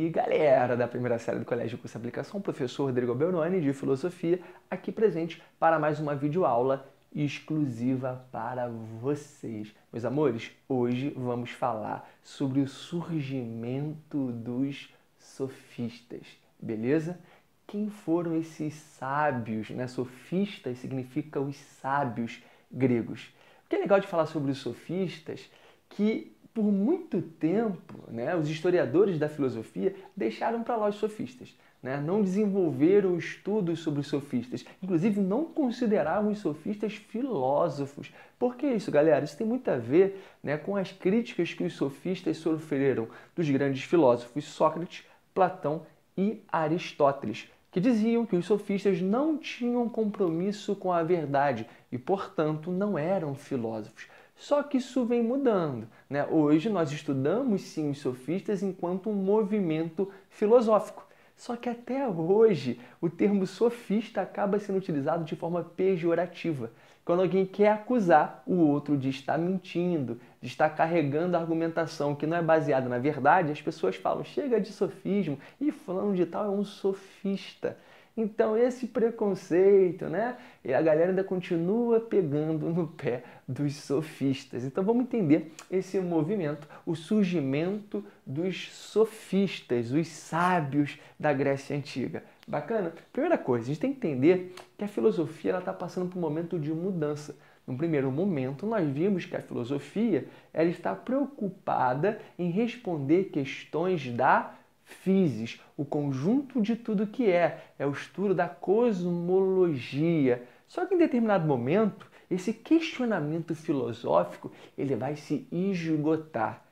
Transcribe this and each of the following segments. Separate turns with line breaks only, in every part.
aí, galera da primeira série do Colégio de Curso de Aplicação, professor Rodrigo Belnoni, de Filosofia, aqui presente para mais uma videoaula exclusiva para vocês. Meus amores, hoje vamos falar sobre o surgimento dos sofistas, beleza? Quem foram esses sábios, né? Sofistas significa os sábios gregos. O que é legal de falar sobre os sofistas, que por muito tempo, né, os historiadores da filosofia deixaram para lá os sofistas, né? Não desenvolveram estudos sobre os sofistas, inclusive não consideravam os sofistas filósofos. Por que isso, galera? Isso tem muito a ver, né, com as críticas que os sofistas sofreram dos grandes filósofos Sócrates, Platão e Aristóteles, que diziam que os sofistas não tinham compromisso com a verdade e, portanto, não eram filósofos. Só que isso vem mudando, né? Hoje nós estudamos sim os sofistas enquanto um movimento filosófico. Só que até hoje o termo sofista acaba sendo utilizado de forma pejorativa. Quando alguém quer acusar o outro de estar mentindo, de estar carregando argumentação que não é baseada na verdade, as pessoas falam, chega de sofismo, e fulano de tal é um sofista. Então esse preconceito, né? E a galera ainda continua pegando no pé dos sofistas. Então vamos entender esse movimento, o surgimento dos sofistas, os sábios da Grécia Antiga. Bacana? Primeira coisa, a gente tem que entender que a filosofia está passando por um momento de mudança. No primeiro momento, nós vimos que a filosofia ela está preocupada em responder questões da physis, o conjunto de tudo que é o estudo da cosmologia. Só que em determinado momento, esse questionamento filosófico ele vai se esgotar,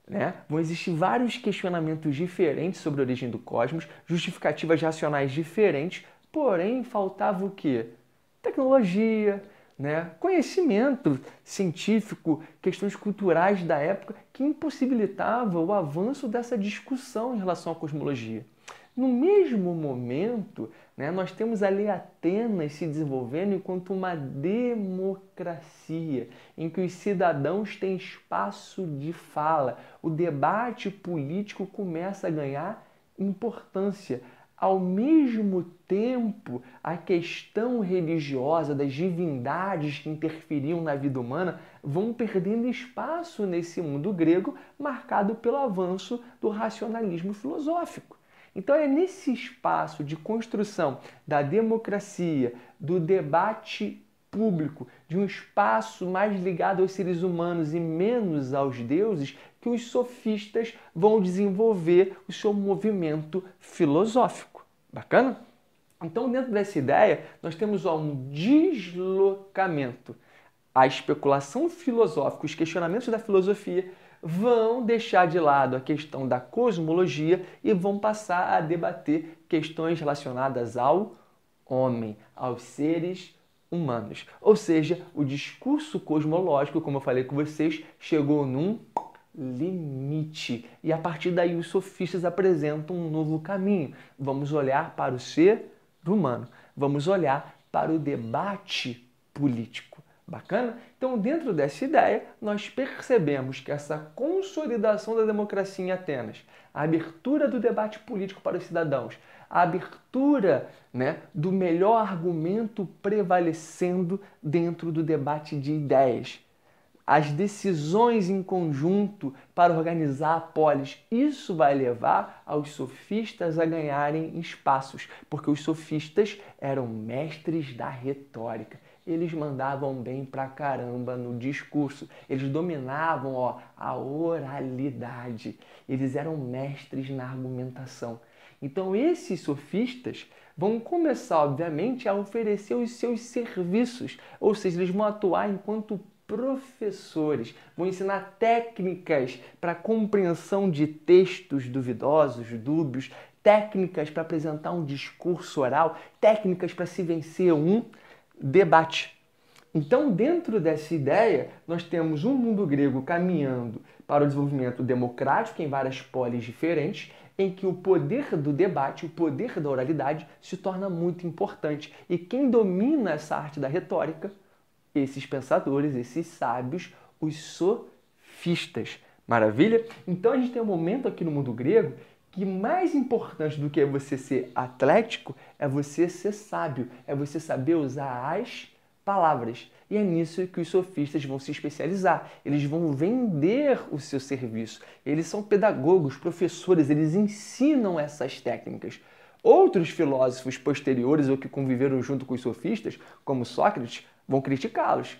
né? Vão existir vários questionamentos diferentes sobre a origem do cosmos, justificativas racionais diferentes, porém faltava o quê? Tecnologia, né? Conhecimento científico, questões culturais da época que impossibilitava o avanço dessa discussão em relação à cosmologia. No mesmo momento, né, nós temos ali Atenas se desenvolvendo enquanto uma democracia, em que os cidadãos têm espaço de fala. O debate político começa a ganhar importância. Ao mesmo tempo, a questão religiosa das divindades que interferiam na vida humana vão perdendo espaço nesse mundo grego, marcado pelo avanço do racionalismo filosófico. Então é nesse espaço de construção da democracia, do debate público, de um espaço mais ligado aos seres humanos e menos aos deuses, que os sofistas vão desenvolver o seu movimento filosófico. Bacana? Então, dentro dessa ideia, nós temos um deslocamento. A especulação filosófica, os questionamentos da filosofia vão deixar de lado a questão da cosmologia e vão passar a debater questões relacionadas ao homem, aos seres humanos. Ou seja, o discurso cosmológico, como eu falei com vocês, chegou num limite. E a partir daí os sofistas apresentam um novo caminho. Vamos olhar para o ser humano. Vamos olhar para o debate político. Bacana? Então, dentro dessa ideia, nós percebemos que essa consolidação da democracia em Atenas, a abertura do debate político para os cidadãos, a abertura, né, do melhor argumento prevalecendo dentro do debate de ideias, as decisões em conjunto para organizar a polis, isso vai levar aos sofistas a ganharem espaços, porque os sofistas eram mestres da retórica. Eles mandavam bem pra caramba no discurso, eles dominavam a oralidade, eles eram mestres na argumentação. Então esses sofistas vão começar, obviamente, a oferecer os seus serviços, ou seja, eles vão atuar enquanto professores, vão ensinar técnicas para compreensão de textos duvidosos, dúbios, técnicas para apresentar um discurso oral, técnicas para se vencer um debate. Então, dentro dessa ideia, nós temos um mundo grego caminhando para o desenvolvimento democrático em várias polis diferentes, em que o poder do debate, o poder da oralidade se torna muito importante. E quem domina essa arte da retórica? Esses pensadores, esses sábios, os sofistas. Maravilha? Então a gente tem um momento aqui no mundo grego que mais importante do que você ser atlético é você ser sábio, é você saber usar as palavras. E é nisso que os sofistas vão se especializar. Eles vão vender o seu serviço. Eles são pedagogos, professores, eles ensinam essas técnicas. Outros filósofos posteriores ou que conviveram junto com os sofistas, como Sócrates, vão criticá-los.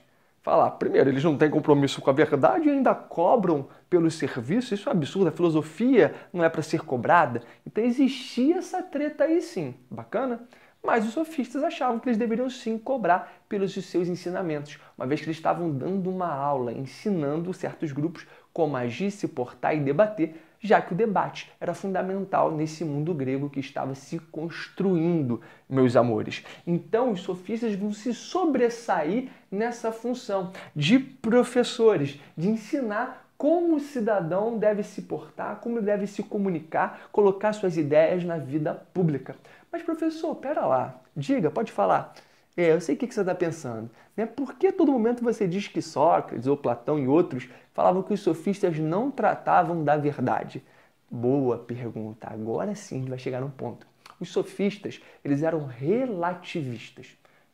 Falar, primeiro, eles não têm compromisso com a verdade e ainda cobram pelo serviço. Isso é um absurdo, a filosofia não é para ser cobrada. Então existia essa treta aí sim, bacana? Mas os sofistas achavam que eles deveriam sim cobrar pelos seus ensinamentos, uma vez que eles estavam dando uma aula, ensinando certos grupos como agir, se portar e debater, já que o debate era fundamental nesse mundo grego que estava se construindo, meus amores. Então, os sofistas vão se sobressair nessa função de professores, de ensinar como o cidadão deve se portar, como deve se comunicar, colocar suas ideias na vida pública. Mas, professor, pera lá, diga, pode falar. Eu sei o que você está pensando. Né? Por que a todo momento você diz que Sócrates ou Platão e outros falavam que os sofistas não tratavam da verdade? Boa pergunta. Agora sim a gente vai chegar num ponto. Os sofistas, eles eram relativistas.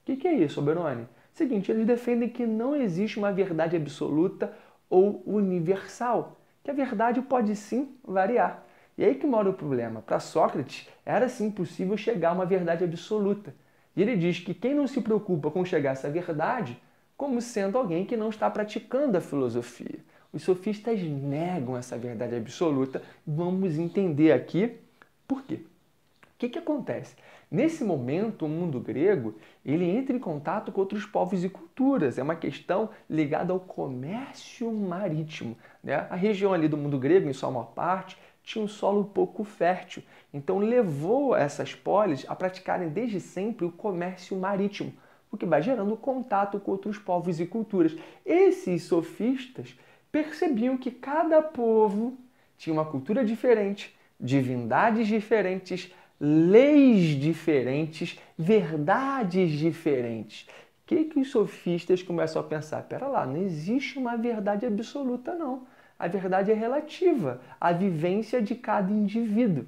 O que é isso, Oberoni? Seguinte, eles defendem que não existe uma verdade absoluta ou universal, que a verdade pode sim variar. E aí que mora o problema. Para Sócrates, era sim possível chegar a uma verdade absoluta. E ele diz que quem não se preocupa com chegar a essa verdade, como sendo alguém que não está praticando a filosofia. Os sofistas negam essa verdade absoluta. Vamos entender aqui por quê. O que acontece? Nesse momento, o mundo grego ele entra em contato com outros povos e culturas. É uma questão ligada ao comércio marítimo. Né? A região ali do mundo grego, em sua maior parte, tinha um solo pouco fértil. Então levou essas polis a praticarem desde sempre o comércio marítimo, o que vai gerando contato com outros povos e culturas. Esses sofistas percebiam que cada povo tinha uma cultura diferente, divindades diferentes, leis diferentes, verdades diferentes. O que os sofistas começam a pensar? Pera lá, não existe uma verdade absoluta, não. A verdade é relativa à vivência de cada indivíduo.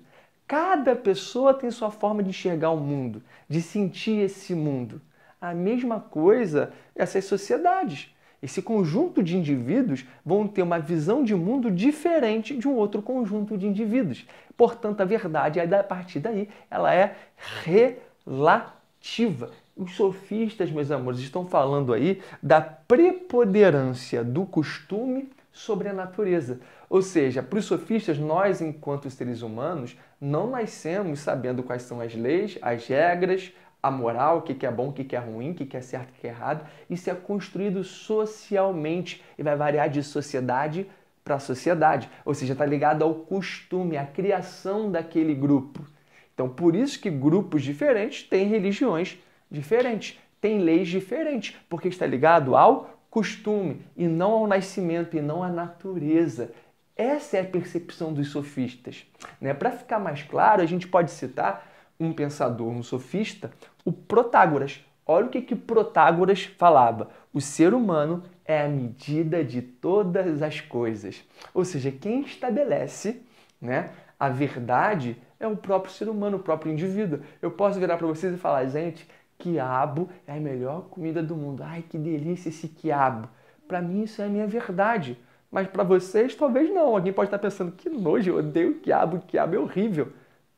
Cada pessoa tem sua forma de enxergar o mundo, de sentir esse mundo. A mesma coisa essas sociedades. Esse conjunto de indivíduos vão ter uma visão de mundo diferente de um outro conjunto de indivíduos. Portanto, a verdade, a partir daí, ela é relativa. Os sofistas, meus amores, estão falando aí da preponderância do costume sobre a natureza. Ou seja, para os sofistas, nós, enquanto seres humanos, não nascemos sabendo quais são as leis, as regras, a moral, o que é bom, o que é ruim, o que é certo, o que é errado. Isso é construído socialmente e vai variar de sociedade para sociedade. Ou seja, está ligado ao costume, à criação daquele grupo. Então, por isso que grupos diferentes têm religiões diferentes, têm leis diferentes, porque está ligado ao costume e não ao nascimento e não à natureza. Essa é a percepção dos sofistas. Né? Para ficar mais claro, a gente pode citar um pensador, um sofista, o Protágoras. Olha o que Protágoras falava. O ser humano é a medida de todas as coisas. Ou seja, quem estabelece, né, a verdade é o próprio ser humano, o próprio indivíduo. Eu posso virar para vocês e falar, gente, quiabo é a melhor comida do mundo. Ai, que delícia esse quiabo. Para mim isso é a minha verdade. Mas para vocês talvez não. Alguém pode estar pensando, que nojo, eu odeio quiabo é horrível.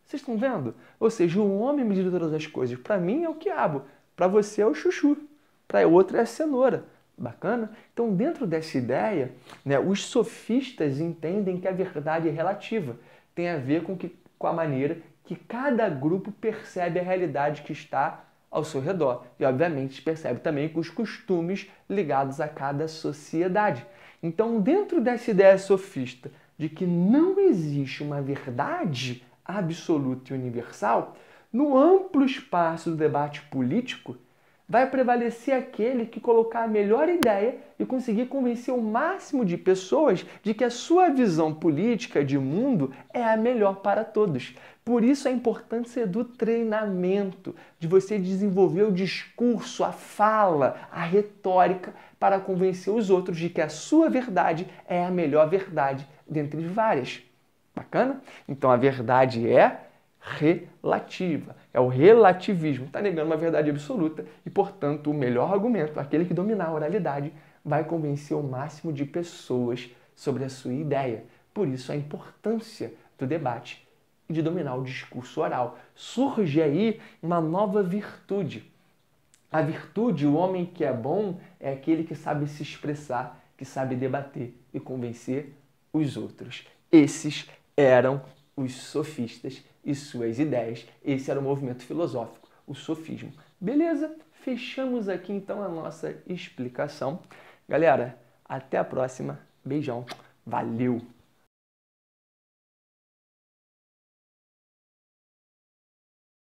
Vocês estão vendo? Ou seja, o homem é a medida de todas as coisas. Para mim é o quiabo, para você é o chuchu, para o outro é a cenoura. Bacana? Então, dentro dessa ideia, né, os sofistas entendem que a verdade é relativa. Tem a ver com a maneira que cada grupo percebe a realidade que está ao seu redor. E, obviamente, percebe também com os costumes ligados a cada sociedade. Então, dentro dessa ideia sofista de que não existe uma verdade absoluta e universal, no amplo espaço do debate político, vai prevalecer aquele que colocar a melhor ideia e conseguir convencer o máximo de pessoas de que a sua visão política de mundo é a melhor para todos. Por isso a importância do treinamento, de você desenvolver o discurso, a fala, a retórica para convencer os outros de que a sua verdade é a melhor verdade dentre várias. Bacana? Então a verdade é relativa, é o relativismo, está negando uma verdade absoluta e, portanto, o melhor argumento, aquele que dominar a oralidade, vai convencer o máximo de pessoas sobre a sua ideia. Por isso a importância do debate e de dominar o discurso oral. Surge aí uma nova virtude. A virtude, o homem que é bom, é aquele que sabe se expressar, que sabe debater e convencer os outros. Esses eram os sofistas e suas ideias. Esse era o movimento filosófico, o sofismo. Beleza? Fechamos aqui então a nossa explicação. Galera, até a próxima. Beijão. Valeu!